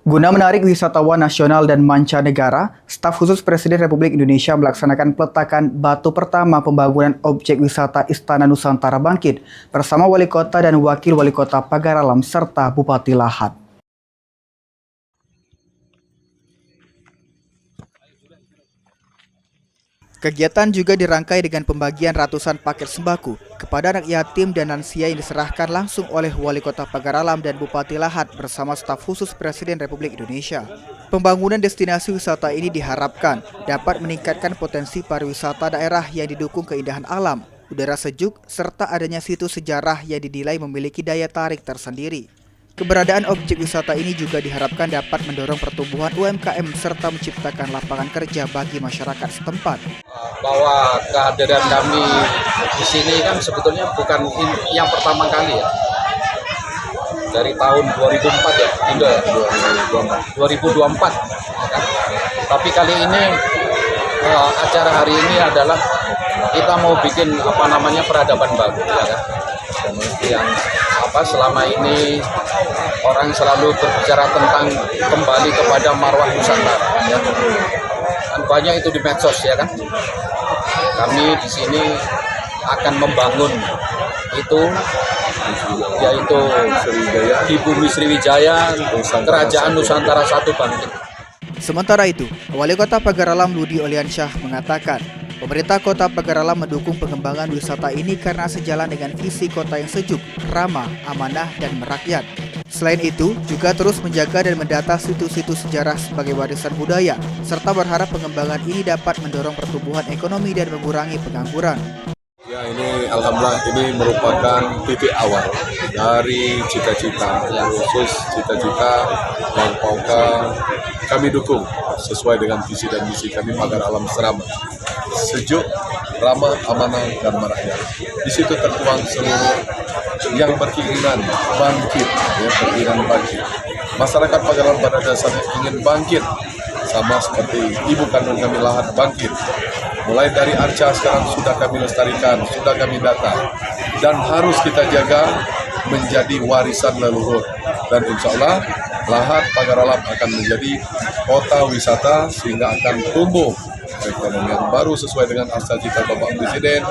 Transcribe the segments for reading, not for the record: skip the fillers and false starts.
Guna menarik wisatawan nasional dan mancanegara, staf khusus Presiden Republik Indonesia melaksanakan peletakan batu pertama pembangunan objek wisata Istana Nusantara Bangkit bersama Wali Kota dan Wakil Wali Kota Pagaralam serta Bupati Lahat. Kegiatan juga dirangkai dengan pembagian ratusan paket sembako kepada anak yatim dan lansia yang diserahkan langsung oleh Wali Kota Pagaralam dan Bupati Lahat bersama staf khusus Presiden Republik Indonesia. Pembangunan destinasi wisata ini diharapkan dapat meningkatkan potensi pariwisata daerah yang didukung keindahan alam, udara sejuk, serta adanya situs sejarah yang dinilai memiliki daya tarik tersendiri. Keberadaan objek wisata ini juga diharapkan dapat mendorong pertumbuhan UMKM serta menciptakan lapangan kerja bagi masyarakat setempat. Bahwa kehadiran kami di sini kan sebetulnya bukan yang pertama kali ya. Dari tahun 2004 ya, Indo ya, 2024. Ya kan? Tapi kali ini acara hari ini adalah kita mau bikin peradaban baru ya kan. Yang selama ini orang selalu berbicara tentang kembali kepada marwah Nusantara ya. Dan banyak itu di medsos ya kan. Kami di sini akan membangun itu yaitu di Bumi Sriwijaya Kerajaan Nusantara I Bangkit. Sementara itu, Wali Kota Pagaralam Ludi Oliansyah mengatakan, pemerintah Kota Pagaralam mendukung pengembangan wisata ini karena sejalan dengan visi kota yang sejuk, ramah, amanah, dan merakyat. Selain itu, juga terus menjaga dan mendata situs-situs sejarah sebagai warisan budaya, serta berharap pengembangan ini dapat mendorong pertumbuhan ekonomi dan mengurangi pengangguran. Ya, ini alhamdulillah ini merupakan titik awal dari cita-cita, khusus cita-cita yang kami dukung sesuai dengan visi dan misi kami Pagaralam Serama. Sejuk, ramah, amanah, dan merakyat. Di situ tertuang seluruh yang berkeinginan bangkit, bangkit. Masyarakat Pagaralam pada dasarnya ingin bangkit, sama seperti ibu kandung kami Lahat bangkit. Mulai dari arca sekarang sudah kami lestarikan, sudah kami data, dan harus kita jaga menjadi warisan leluhur. Dan insya Allah Lahat Pagaralam akan menjadi kota wisata sehingga akan tumbuh ekonomi yang baru sesuai dengan asa cita Bapak Presiden,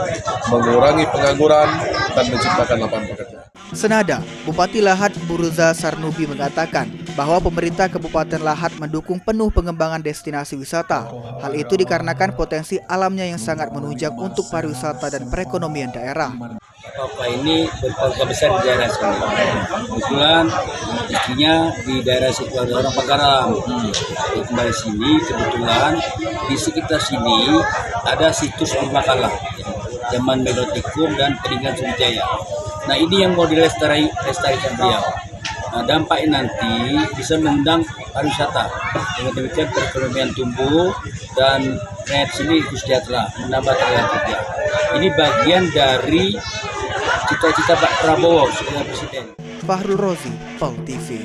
mengurangi pengangguran dan menciptakan lapangan pekerjaan. Senada, Bupati Lahat Buruza Sarnubi mengatakan bahwa pemerintah Kabupaten Lahat mendukung penuh pengembangan destinasi wisata. Hal itu dikarenakan potensi alamnya yang sangat menunjang untuk pariwisata dan perekonomian daerah. Bapak ini berkeluarga besar di daerah sini. Kebetulan istrinya di daerah situ ada orang Pagaralam. Kembali sini kebetulan di sekitar sini ada situs purbakala zaman Medotikum dan Peninggalan Sriwijaya. Nah, ini yang mau dilestarikan beliau. Nah, dampaknya nanti bisa mengundang pariwisata. Dengan demikian perekonomian tumbuh dan rakyat sini sejahtera, menambah tenaga kerja. Ini bagian dari cita-cita Pak Prabowo sebagai Presiden. Fahrul Rozi, POL TV.